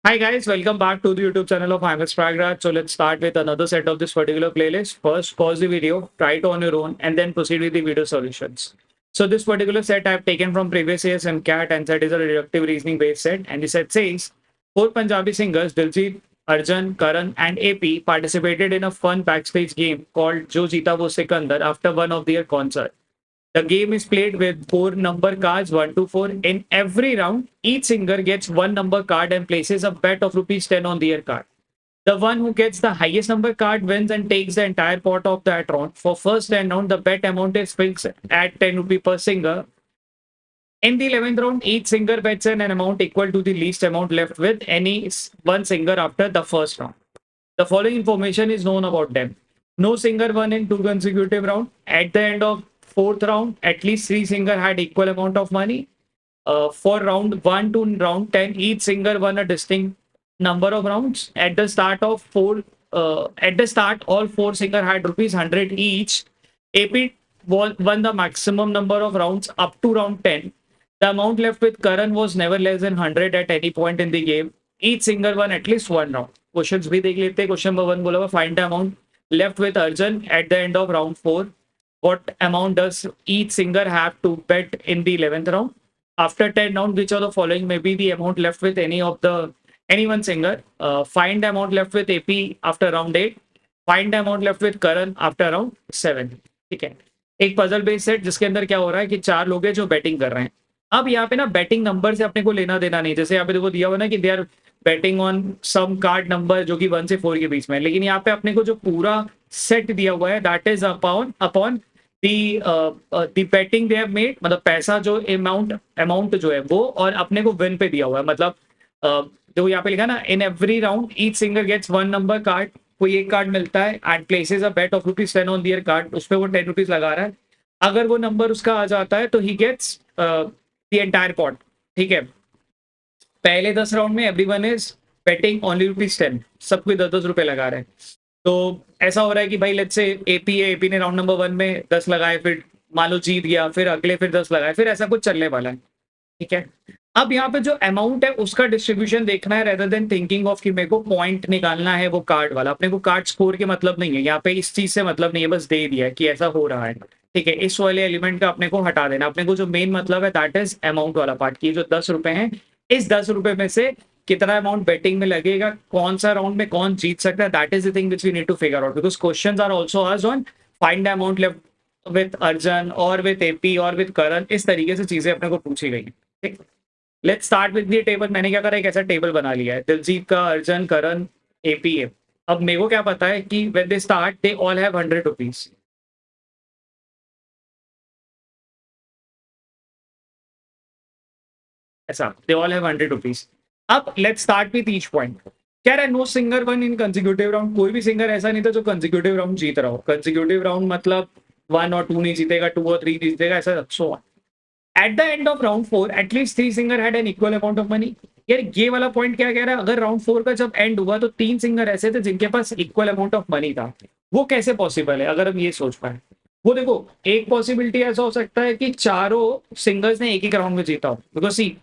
Hi guys, welcome back to the YouTube channel of IMS Pragraj. So let's start with another set of this particular playlist. First, pause the video, try it on your own, and then proceed with the video solutions. So this particular set I've taken from previous year's MCAT, and set is a deductive reasoning based set. And the set says four Punjabi singers Diljit, Arjun, Karan, and AP participated in a fun backstage game called Jo Jeeta Wo Sikandar after one of their concerts. The game is played with four number cards, 1 to 4. In every round, each singer gets one number card and places a bet of rupees 10 on their card. The one who gets the highest number card wins and takes the entire pot of that round. For first 10 round, the bet amount is fixed at 10 rupee per singer. In the 11th round, each singer bets an amount equal to the least amount left with any one singer after the first round. The following information is known about them. No singer won in two consecutive rounds. At the end of fourth round, at least three singers had equal amount of money. For round 1 to round 10, each singer won a distinct number of rounds. At the start, all four singers had rupees 100 each. AP won the maximum number of rounds up to round 10. The amount left with Karan was never less than 100 at any point in the game. Each singer won at least one round. Questions भी देख लेते हैं. Question number 1 बोला हुआ find the amount left with Arjun at the end of round 4. What amount does each singer have to bet in the 11th round? After 10 rounds, which of the following may be the amount left with any one singer? Find the amount left with AP after round 8. Find the amount left with Karan after round 7. ठीक है. एक puzzle based set जिसके अंदर क्या हो रहा है कि चार लोग हैं जो बैटिंग कर रहे हैं. अब यहाँ पे ना बैटिंग नंबर से अपने को लेना देना नहीं. जैसे यहाँ पे देखो दिया हुआ ना कि they are betting on some card number जो कि 1 से 4 के बीच में. लेकिन यहाँ पे अपने को जो पूरा सेट दिया हुआ है that is upon upon the batting they have made. मतलब पैसा जो अमाउंट जो है वो और अपने को विन पे दिया हुआ है. मतलब जो यहाँ पे लिखा ना in every round each singer gets one number card. कोई एक कार्ड मिलता है and places a bet of rupees 10 on their card. उस पर वो 10 रुपीज लगा रहा है. अगर वो नंबर उसका आ जाता है तो ही गेट्स द एंटायर पॉट. ठीक है. पहले 10 राउंड में everyone is betting only rupees 10. सब कोई 10 रुपए लगा रहे हैं. तो ऐसा हो रहा है कि भाई लेट्स से एपी ने राउंड नंबर 1 में 10 लगाए, फिर मान लो जीत गया, फिर अगले फिर 10 लगाए, फिर ऐसा कुछ चलने वाला है. ठीक है. अब यहाँ पे जो अमाउंट है उसका डिस्ट्रीब्यूशन देखना है रेदर देन थिंकिंग ऑफ कि मेरे को पॉइंट निकालना है वो कार्ड वाला. अपने को कार्ड स्कोर के मतलब नहीं है यहाँ पे. इस चीज से मतलब नहीं है. बस दे दिया है कि ऐसा हो रहा है. ठीक है. इस वाले एलिमेंट का अपने को हटा देना. अपने को जो मेन मतलब है दैट इज अमाउंट वाला पार्ट की जो 10 रुपए है. इस 10 रुपए में से कितना अमाउंट बेटिंग में लगेगा, कौन सा राउंड में कौन जीत सकता है, that is the thing which we need to figure out. Because questions are also asked on find the amount left with Arjun और विद एपी और विद करण. इस तरीके से चीजें अपने को पूछी गई हैं. ठीक. Let's start with the table. मैंने क्या करा, एक ऐसा टेबल बना लिया है दिलजीत का, अर्जुन, करण, एपी है. अब मेरे को क्या पता है कि when they start they all have 100 rupees. ऐसा दे ऑल हैव 100 रुपीज. अब let's start with each point. कह रहा है know singer one in consecutive round. कोई भी सिंगर ऐसा नहीं था जो कंसेक्यूटिव राउंड जीत रहा हो. कंसेक्यूटिव राउंड मतलब 1 और 2 नहीं जीतेगा, 2 और 3 जीतेगा, ऐसा so on. Eight the end of round 4 at least 3 singer had an equal amount of money. यार ये वाला पॉइंट क्या कह रहा है, अगर राउंड 4 का जब एंड हुआ तो 3 सिंगर ऐसे थे जिनके पास इक्वल अमाउंट ऑफ मनी था. वो कैसे पॉसिबल है अगर हम ये सोच पाए. वो देखो एक पॉसिबिलिटी ऐसा हो सकता है कि चारों सिंगर्स ने एक एक राउंड में जीता हो. बिकॉज सी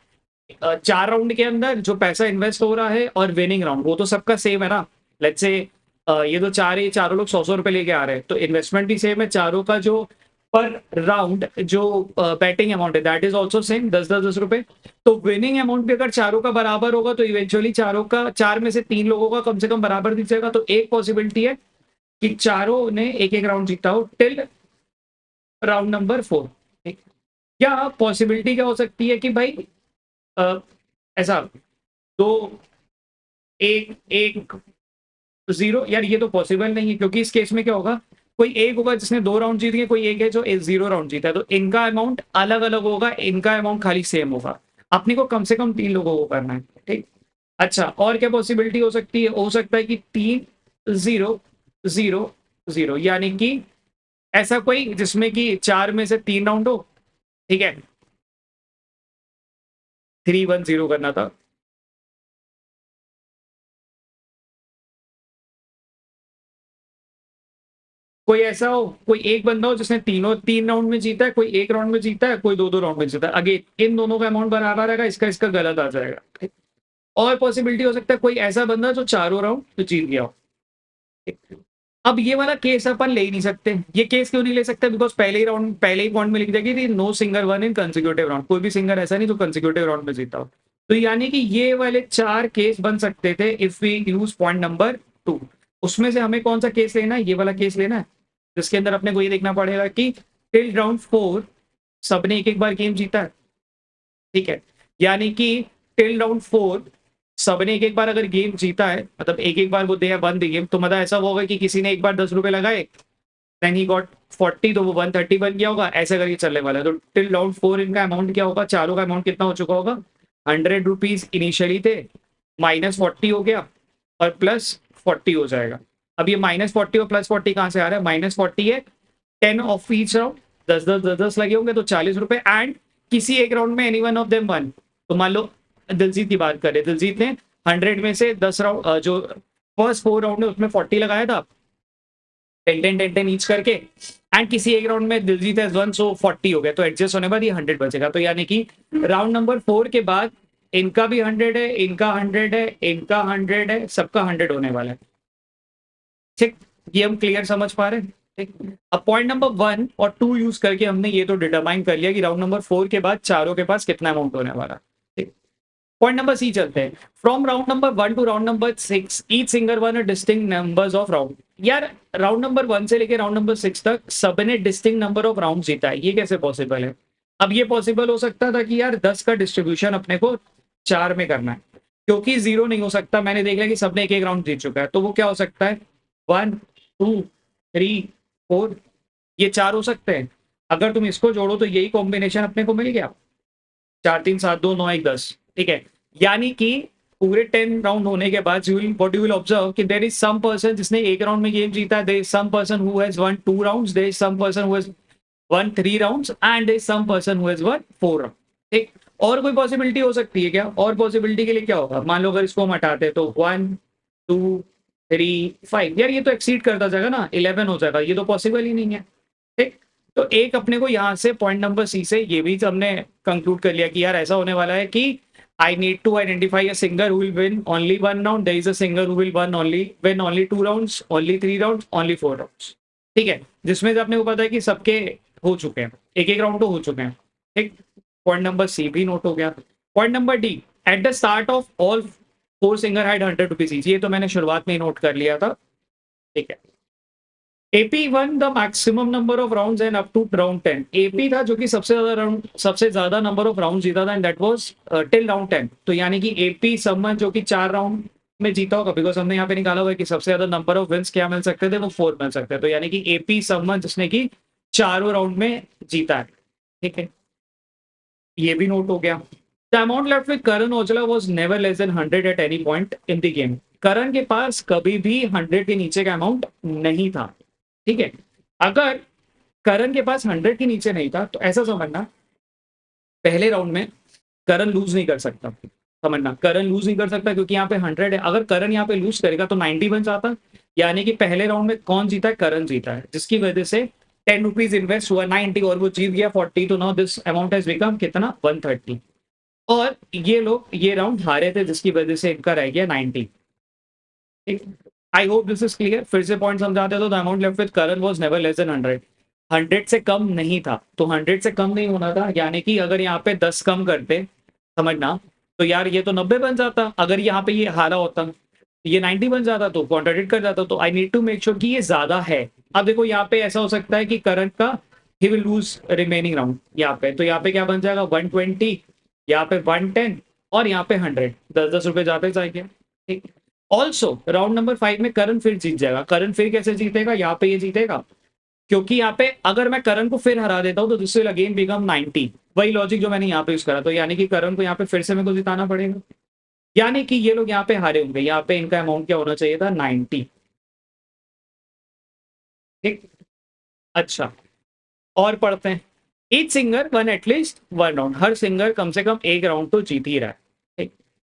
4 राउंड के अंदर जो पैसा इन्वेस्ट हो रहा है और विनिंग राउंड वो तो सबका सेम है ना. लेट्स से ये तो चारों लोग 100 रुपए लेके आ रहे हैं तो इन्वेस्टमेंट भी सेम है. चारों का जो पर राउंड जो बैटिंग अमाउंट है दैट इज ऑल्सो सेम 10 रुपए. तो विनिंग अमाउंट भी अगर चारों का बराबर होगा तो इवेंचुअली चारों का 4 में से 3 लोगों का कम से कम बराबर दिखेगा. तो एक पॉसिबिलिटी है कि चारों ने एक एक राउंड जीता हो टिल राउंड नंबर 4. या पॉसिबिलिटी क्या हो सकती है कि भाई ऐसा 2 1 1 0. यार ये तो पॉसिबल नहीं है क्योंकि इस केस में क्या होगा, कोई एक होगा जिसने 2 राउंड जीत गए, कोई एक है जो 0 राउंड जीता है. तो इनका अमाउंट अलग अलग होगा, इनका अमाउंट खाली सेम होगा. अपने को कम से कम 3 लोगों को करना है. ठीक. अच्छा और क्या पॉसिबिलिटी हो सकती है, हो सकता है कि 3 0 0 0 यानी कि ऐसा कोई जिसमें कि 4 में से 3 राउंड हो. ठीक है. 3 1 0 करना था. कोई ऐसा हो, कोई एक बंदा हो जिसने 3 राउंड में जीता है, कोई एक राउंड में जीता है, कोई 2 राउंड में जीता है. अगे इन दोनों का अमाउंट बराबर रहेगा, इसका इसका गलत आ जाएगा. और पॉसिबिलिटी हो सकता है कोई ऐसा बंदा जो चारों राउंड तो जीत गया हो। अब ये वाला केस अपन ले ही नहीं सकते। ये केस क्यों नहीं ले सकते? बिकॉज पहले ही पॉइंट में लिख दिया कि know singer one in consecutive round, कोई भी सिंगर ऐसा नहीं जो कंसेक्यूटिव राउंड में जीता हो। तो यानी कि ये वाले 4 केस बन सकते थे if we use point number 2। उसमें से हमें कौन सा केस लेना है? ये वाला केस लेना है, जिसके अंदर अपने को ये देखना पड़ेगा कि टिल राउंड 4 सबने एक एक बार गेम जीता है। ठीक है, यानी कि टिल राउंड 4 सबने एक एक बार अगर गेम जीता है, मतलब एक एक बार वो दे वन द गेम, तो मतलब ऐसा होगा कि किसी ने एक बार 10 रुपए लगाए, देन ही गॉट 40, तो वो 130 बन गया होगा, ऐसा करके चलने वाला है। तो टिल राउंड 4 इनका अमाउंट क्या होगा? चारों का अमाउंट कितना हो चुका होगा? 100 रुपीज इनिशियली थे, -40 हो गया और +40 हो जाएगा। अब ये -40 और +40 कहाँ से आ रहा है? -40 है 10 ऑफ ईच राउंड, 10 लगे होंगे तो 40 रुपए, एंड किसी एक राउंड में any one of them one. तो मान लो दिलजीत की बात करें, दिलजीत ने 100 में से 10 राउंड, जो फर्स्ट 4 राउंड है उसमें 40 लगाया था, 10 ईच करके, एंड किसी एक राउंड में दिलजीत हैज वन, सो 40 हो गया, तो एडजस्ट होने बाद ये 100 बचेगा। तो यानी कि राउंड नंबर 4 के बाद इनका भी 100 है, इनका 100 है, इनका 100 है, सबका 100 होने वाला है। ठीक, ये हम क्लियर समझ पा रहे हैं? ठीक, अब पॉइंट नंबर 1 और 2 यूज करके हमने ये तो डिटरमाइन कर लिया कि राउंड नंबर 4 के बाद चारों के पास कितना अमाउंट होने वाला है। ठीक, पॉइंट नंबर सी चलते हैं। From round number 1 to round number 6 each singer won a distinct numbers of round. यार राउंड नंबर 1 से लेके राउंड नंबर 6 तक सबने डिस्टिंक्ट नंबर ऑफ राउंड जीता है, ये कैसे पॉसिबल है? अब ये पॉसिबल हो सकता था कि यार 10 का डिस्ट्रीब्यूशन अपने को 4 में करना है, क्योंकि 0 नहीं हो सकता। मैंने देख लिया कि सबने एक एक राउंड जीत चुका है, तो वो क्या हो सकता है? 1 2 3 4, ये 4 हो सकते हैं। अगर तुम इसको जोड़ो तो यही कॉम्बिनेशन अपने को मिल गया, 4 3 7 2 9 1 10। ठीक है, यानी कि पूरे 10 राउंड होने के बाद you will what you will observe कि देयर इज सम पर्सन जिसने एक राउंड में गेम जीता है, there is some person who has won 2 rounds, there is some person who has won 3 rounds, and there is some person who has won 4 round. ठीक, और कोई पॉसिबिलिटी हो सकती है क्या? और पॉसिबिलिटी के लिए क्या होगा? मान लो अगर इसको हम हटाते तो 1 2 3 5, यार ये तो एक्सीड करता जाएगा ना, 11 हो जाएगा, ये तो पॉसिबल ही नहीं है। ठीक, तो एक अपने को यहाँ से पॉइंट नंबर सी से ये भी हमने कंक्लूड कर लिया कि यार ऐसा होने वाला है कि I need to identify a singer who will win only 1 round, there is a singer who will win only 2 rounds, only 3 rounds, only 4 rounds. ठीक है, जिसमें से अपने को पता है कि सबके हो चुके हैं, एक एक राउंड तो हो चुके हैं। ठीक, पॉइंट नंबर सी भी नोट हो गया। Point number D, at the start of all 4 singer had 100 rupees each, ये तो मैंने शुरुआत में ही नोट कर लिया था। ठीक है, AP won the maximum number of rounds and up to round 10। AP था जो कि सबसे ज्यादा नंबर ऑफ राउंड जीता था, and that was till round 10। तो यानी कि एपी समवन जो कि 4 राउंड में जीता होगा, बिकॉज हमने यहाँ पे निकाला हुआ है कि सबसे ज्यादा नंबर ऑफ विन्स क्या मिल सकते थे? वो 4 मिल सकते हैं। तो यानी कि एपी समवन जिसने कि चारों राउंड में जीता है। ठीक है, ये भी नोट हो गया। The amount left with Karan Aujla was never less than 100 at any point in the game. Karan के पास कभी भी 100 के नीचे का अमाउंट नहीं था। ठीक है, अगर करण के पास 100 के नीचे नहीं था तो ऐसा समझना, पहले राउंड में करण लूज नहीं कर सकता। समझना, करण लूज नहीं कर सकता क्योंकि यहाँ पे 100 है। अगर करण यहाँ पे लूज करेगा तो 90 बन जाता, यानी कि पहले राउंड में कौन जीता है? करण जीता है, जिसकी वजह से 10 रुपीज इन्वेस्ट हुआ 90 और वो जीत गया 40। तो now this amount has become कितना? 130। और ये लोग ये राउंड हारे थे, जिसकी वजह से इनका रह गया 90। I hope this is clear. फिर से पॉइंट समझाते तो the amount left with Karan was never less than 100। 100 से कम नहीं था, तो 100 से कम नहीं होना था, यानी कि अगर यहाँ पे 10 कम करते, समझना, तो यार ये तो 90 बन जाता। अगर यहाँ पे ये हारा होता, ये 90 बन जाता, तो कॉन्ट्राडिक्ट कर जाता। तो I need to make sure कि ये ज्यादा है। अब देखो यहाँ पे ऐसा हो सकता है कि करंट का he will lose remaining round यहाँ पे, तो यहाँ पे क्या बन जाएगा? 120, यहाँ पे 110 और यहाँ पे 100, 10-10 रुपए जाते जाएंगे। ठीक, ऑल्सो राउंड नंबर 5 में करण फिर जीत जाएगा। करण फिर कैसे जीतेगा? यहाँ पे ये जीतेगा, क्योंकि यहाँ पे अगर मैं करण को फिर हरा देता हूँ तो दिस विल अगेन बिकम 90। वही लॉजिक जो मैंने यहाँ पे यूज करा, तो यानी कि करण को यहाँ पे फिर से मेरे को जिताना पड़ेगा, यानी कि ये लोग यहाँ पे हारे होंगे। यहाँ पे इनका अमाउंट क्या होना चाहिए था? 90। ठीक, अच्छा, और पढ़ते हैं। Each singer one at least 1 round, हर सिंगर कम से कम एक राउंड तो जीत ही रहा है। ठीक,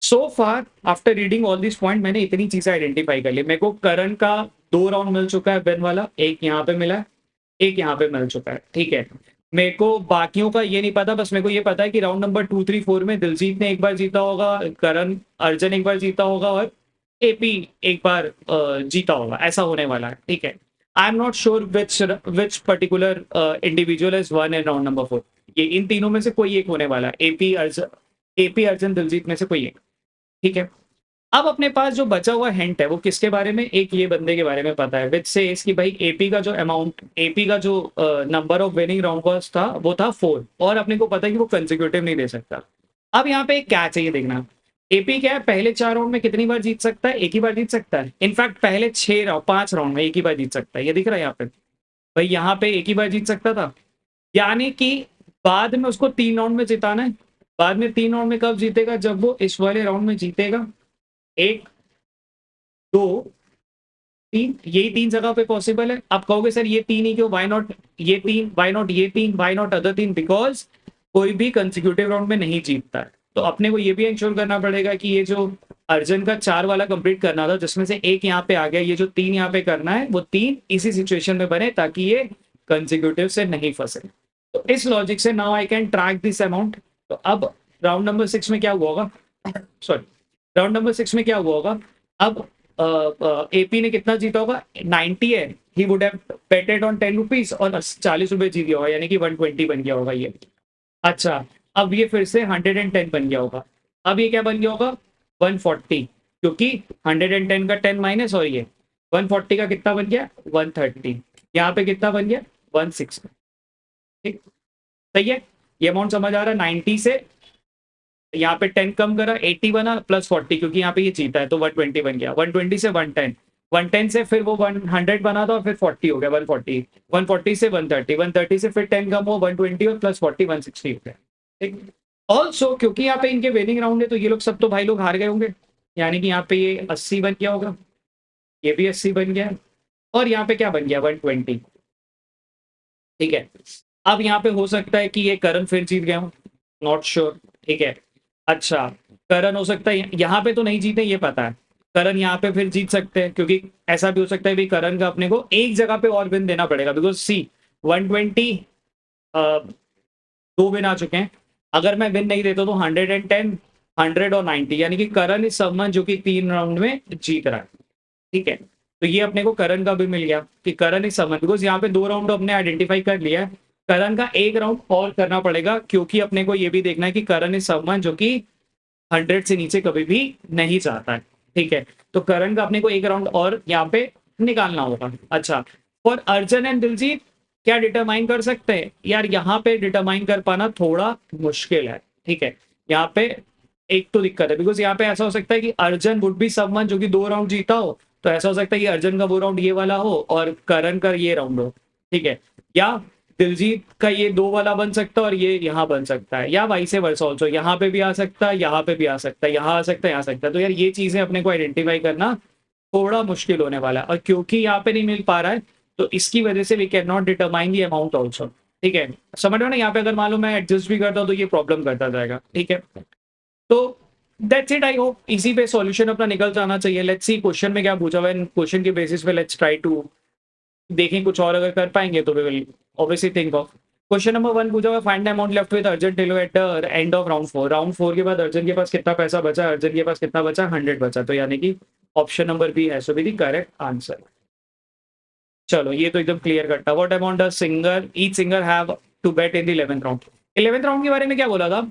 so far after reading all this point मैंने इतनी चीजें आइडेंटिफाई कर ली। मेरे को करण का 2 राउंड मिल चुका है विन वाला, एक यहाँ पे मिला है, एक यहाँ पे मिल चुका है। ठीक है, मेरे को बाकियों का ये नहीं पता, बस मेरे को ये पता है कि राउंड नंबर 2, 3, 4 में दिलजीत ने एक बार जीता होगा, करण अर्जुन एक बार जीता होगा और एपी एक बार जीता होगा, ऐसा होने वाला है। ठीक है, I am not sure which particular individual is one in round number 4। ये इन तीनों में से कोई एक होने वाला है, एपी अर्जुन दिलजीत में से कोई एक। ठीक है, अब अपने पास जो बचा हुआ हिंट है वो किसके बारे में, एक ये बंदे के बारे में पता है, विच से इसकी भाई एपी का जो अमाउंट, एपी का जो नंबर ऑफ विनिंग राउंड था वो था 4, और अपने को पता है कि वो कंसेक्यूटिव नहीं दे सकता। अब यहाँ पे क्या चाहिए देखना, एपी क्या है, पहले 4 राउंड में कितनी बार जीत सकता है, एक ही बार जीत सकता है। इनफैक्ट पहले 5 राउंड में एक ही बार जीत सकता है, ये दिख रहा है यहाँ पे भाई, यहाँ पे एक ही बार जीत सकता था। यानी कि बाद में उसको 3 राउंड में जिताना है। बाद में 3 राउंड में कब जीतेगा, जब वो इस वाले राउंड में जीतेगा। 1, 2, 3, यही 3 जगह पे पॉसिबल है। आप कहोगे सर ये 3 ही क्यों, वाई नॉट ये 3, वाई नॉट ये 3, वाई नॉट अदर 3, बिकॉज कोई भी कंसिक्यूटिव राउंड में नहीं जीतता है। तो अपने को ये भी इंश्योर करना पड़ेगा कि ये जो अर्जुन का 4 वाला कंप्लीट करना था, जिसमें से एक यहाँ पे आ गया, ये जो 3 यहाँ पे करना है वो 3 इसी सिचुएशन में बने ताकि ये कंसिक्यूटिव से नहीं फंसे। तो इस लॉजिक से now I can track this amount. तो अब राउंड नंबर 6 में क्या हुआ होगा, सॉरी राउंड नंबर 6 में क्या हुआ होगा, अब एपी ने कितना जीता होगा, 90 है, he would have betted on 10 rupees और 40 रुपए जीत गया होगा, यानी कि 120 बन गया होगा ये। अच्छा, अब ये फिर से 110 बन गया होगा। अब ये क्या बन गया होगा, 140, क्योंकि 110 का 10 माइनस, और ये 140 का कितना बन गया, 130। यहाँ पे कितना बन गया, 160। ठीक, सही है, ये अमाउंट समझ आ रहा है। 90 से यहाँ पे 10 कम करा, 80 बना, प्लस 40, क्योंकि यहाँ पे ये जीता है तो 120 बन गया। 120 से 110, 110 से फिर वो 100 बना था और फिर 40 हो गया, 140, 140 से 130, 130 से फिर 10 कम हो, 120 और प्लस 40, 160 हो गया। ठीक, ऑल्सो क्योंकि यहाँ पे इनके विनिंग राउंड है तो ये लोग सब तो भाई लोग हार गए होंगे, यानी कि यहाँ पे ये 80 बन गया होगा, ये भी 80 बन गया, और यहाँ पे क्या बन गया, 120। ठीक है, अब यहाँ पे हो सकता है कि ये करण फिर जीत गया हूँ, नॉट श्योर। ठीक है, अच्छा, करण हो सकता है यहाँ पे तो नहीं जीते, ये पता है। करण यहाँ पे फिर जीत सकते हैं, क्योंकि ऐसा भी हो सकता है भी करण का अपने को एक जगह पे और विन देना पड़ेगा, बिकॉज सी 120 2 विन आ चुके हैं। अगर मैं विन नहीं देता तो 110, 100 और 90, यानी कि करण इस समन जो कि 3 राउंड में जीत रहा है। ठीक है, तो ये अपने को करण का भी मिल गया कि करण इस समन, बिकॉज यहाँ पे 2 राउंड अपने आइडेंटिफाई कर लिया है। करण का एक राउंड और करना पड़ेगा, क्योंकि अपने को ये भी देखना है कि करण इज समवन जो कि 100 से नीचे कभी भी नहीं जाता है। ठीक है, तो करण का अपने को एक राउंड और यहाँ पे निकालना होगा। अच्छा, फॉर अर्जुन एंड दिलजीत क्या डिटरमाइन कर सकते हैं यार, यहाँ पे डिटरमाइन कर पाना थोड़ा मुश्किल है। ठीक है, यहाँ पे एक तो दिक्कत है, बिकॉज यहाँ पे ऐसा हो सकता है कि अर्जुन वुड बी समवन जो कि 2 राउंड जीता हो, तो ऐसा हो सकता है कि अर्जुन का वो राउंड ये वाला हो और करण का ये राउंड हो। ठीक है, या दिलजीत का ये 2 वाला बन सकता है और ये यहाँ बन सकता है, या वाइस वर्सा ऑल्सो, यहाँ पे भी आ सकता है, यहाँ पे भी आ सकता है, यहाँ आ सकता है, यहाँ आ सकता है। तो यार ये चीजें अपने को आइडेंटिफाई करना थोड़ा मुश्किल होने वाला है, और क्योंकि यहाँ पे नहीं मिल पा रहा है तो इसकी वजह से we can not determine the amount also. ठीक है, समझ रहे हो ना, यहाँ पे अगर मान लो मैं एडजस्ट भी करता हूँ तो ये प्रॉब्लम करता जाएगा। ठीक है, तो दैट्स इट, आई होप इसी पे सॉल्यूशन अपना निकल जाना चाहिए। लेट्स सी क्वेश्चन में क्या पूछा हुआ है, क्वेश्चन के बेसिस पे लेट्स ट्राई टू देखें, कुछ और अगर कर पाएंगे तो we will obviously think of. Question number 1 पूछा हुआ, find the amount left with Arjun till at the end of round 4। Round 4 के बाद अर्जुन के पास कितना पैसा बचा, अर्जुन के पास कितना बचा, 100 बचा, तो यानी कि ऑप्शन नंबर बी है so B the correct answer. चलो ये तो एकदम क्लियर कट था। What amount does singer each singer have to bet in the 11th round. 11th round के बारे में क्या बोला था,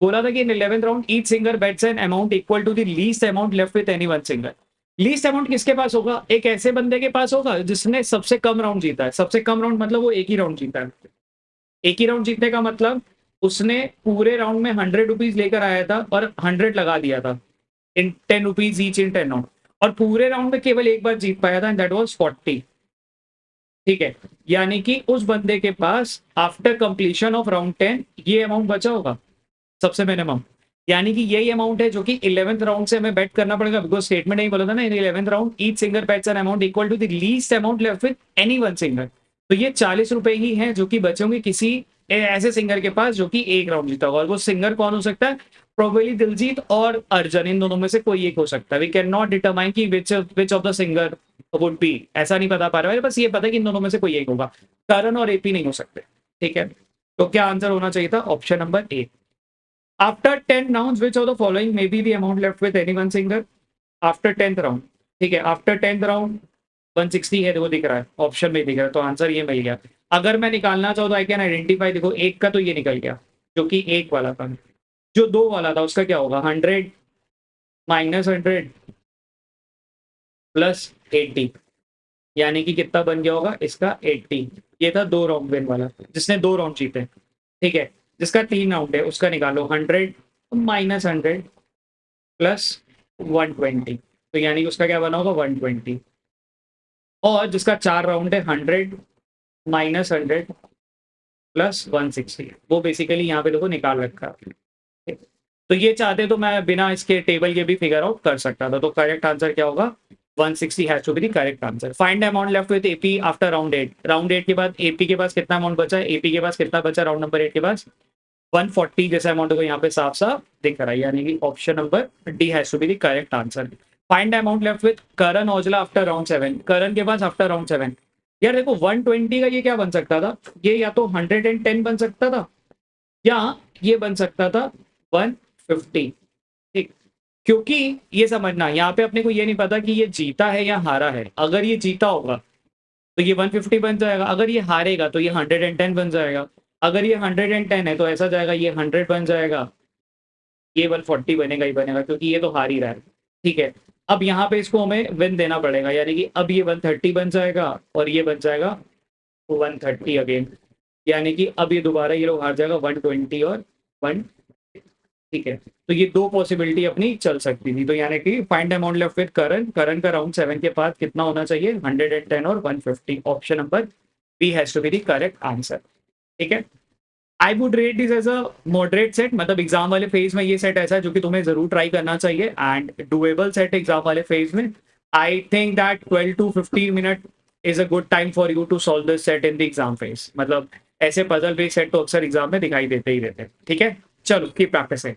बोला था कि in 11th round each singer bets an amount equal to the least amount left with any one singer. Least amount किसके पास होगा, एक ऐसे बंदे के पास होगा जिसने सबसे कम राउंड जीता है। सबसे कम राउंड मतलब वो एक ही राउंड जीता है। एक ही राउंड जीतने का मतलब उसने पूरे राउंड में 100 रुपीज लेकर आया था और 100 लगा दिया था इन 10 रुपीज ईच इन 10 राउंड, और पूरे राउंड में केवल एक बार जीत पाया था एंड दैट वाज 40। ठीक है, यानी कि उस बंदे के पास आफ्टर कंप्लीशन ऑफ राउंड 10 ये अमाउंट बचा होगा सबसे मिनिमम, यानी कि यही अमाउंट है जो कि 11th राउंड से हमें बेट करना पड़ेगा, बिकॉज स्टेटमेंट नहीं बोला था ना, in 11th round each singer bets an amount equal to the least amount left with any one singer. तो ये 40 रुपए ही हैं जो कि बचेंगे किसी ऐसे सिंगर के पास जो कि एक राउंड जीता होगा, और वो सिंगर कौन हो सकता है, प्रोबेबली दिलजीत और अर्जुन, इन दोनों में से कोई एक हो सकता है। वी कैन नॉट डिटरमाइन कि which of the singer would be, ऐसा नहीं पता पा रहा है, बस ये पता है कि इन दोनों में से कोई एक होगा, करण और एपी नहीं हो सकते। ठीक है, तो क्या आंसर होना चाहिए था? Option number A. After 10 rounds which of the following may be the amount left with any one singer after 10th round. ठीक है, आफ्टर 10th राउंड 160 है, देखो दिख रहा है, ऑप्शन में दिख रहा है, तो आंसर ये मिल गया। अगर मैं निकालना चाहूँ तो आई कैन आइडेंटिफाई, देखो एक का तो ये निकल गया जो कि एक वाला था। जो दो वाला था उसका क्या होगा? 100 माइनस 100 प्लस 80, यानी कि कितना बन गया होगा इसका? 80। ये था 2 राउंड विन वाला, जिसने 2 राउंड जीते। ठीक है, जिसका 3 राउंड है उसका निकालो, 100 माइनस 100 प्लस 120, तो यानी कि उसका क्या बना होगा? 120। और जिसका 4 राउंड है, 100 माइनस 100 प्लस 160, वो बेसिकली यहाँ पे देखो निकाल रखा है। तो ये चाहते तो मैं बिना इसके टेबल के भी फिगर आउट कर सकता था। तो करेक्ट आंसर क्या होगा? 160 has to be the correct answer. Find the amount left with AP after round 8। Round 8 के बाद एपी के पास कितना अमाउंट बचा है? एपी के पास कितना बचा राउंड नंबर 8 के पास? 140 जैसा अमाउंट को यहाँ पे साफ साफ दिख रहा है, यानी कि option number D has to be the correct answer. Find the amount left with Karan Aujla after round 7। Karan के पास आफ्टर राउंड 7, यार देखो 120 का ये क्या बन सकता था? ये या तो 110 बन सकता था, या ये बन सकता था 150। ठीक, क्योंकि ये समझना यहाँ पे अपने को ये नहीं पता कि ये जीता है या हारा है। अगर ये जीता होगा तो ये 150 बन जाएगा, अगर ये हारेगा तो ये 110 बन जाएगा। अगर ये 110 है तो ऐसा जाएगा, ये 100 बन जाएगा, ये 140 बनेगा ही बनेगा, क्योंकि ये तो हार ही रहा है। ठीक है, अब यहाँ पे इसको हमें विन देना पड़ेगा, यानी कि अब ये 130 बन जाएगा और ये बन जाएगा 130 अगेन, यानी कि अब ये दोबारा ये लोग हार जाएगा 120 और 1। ठीक है, तो ये दो पॉसिबिलिटी अपनी चल सकती थी। तो यानी कि फाइंड अमाउंट लेफ्ट विद करण, करण का राउंड 7 के बाद कितना होना चाहिए? 110 और 150। Option number B has to be the correct answer. ठीक है, I would rate this as a moderate set, मतलब एग्जाम वाले फेज में ये सेट ऐसा है जो कि तुम्हें जरूर ट्राई करना चाहिए एंड डुएबल सेट एग्जाम वाले फेज में। I think that 12 to 15 minute is a good time for you to solve this set in the exam phase. मतलब ऐसे पजल बेस्ड सेट तो अक्सर एग्जाम में दिखाई देते ही रहते हैं। ठीक है, चलो कीप प्रैक्टिसिंग।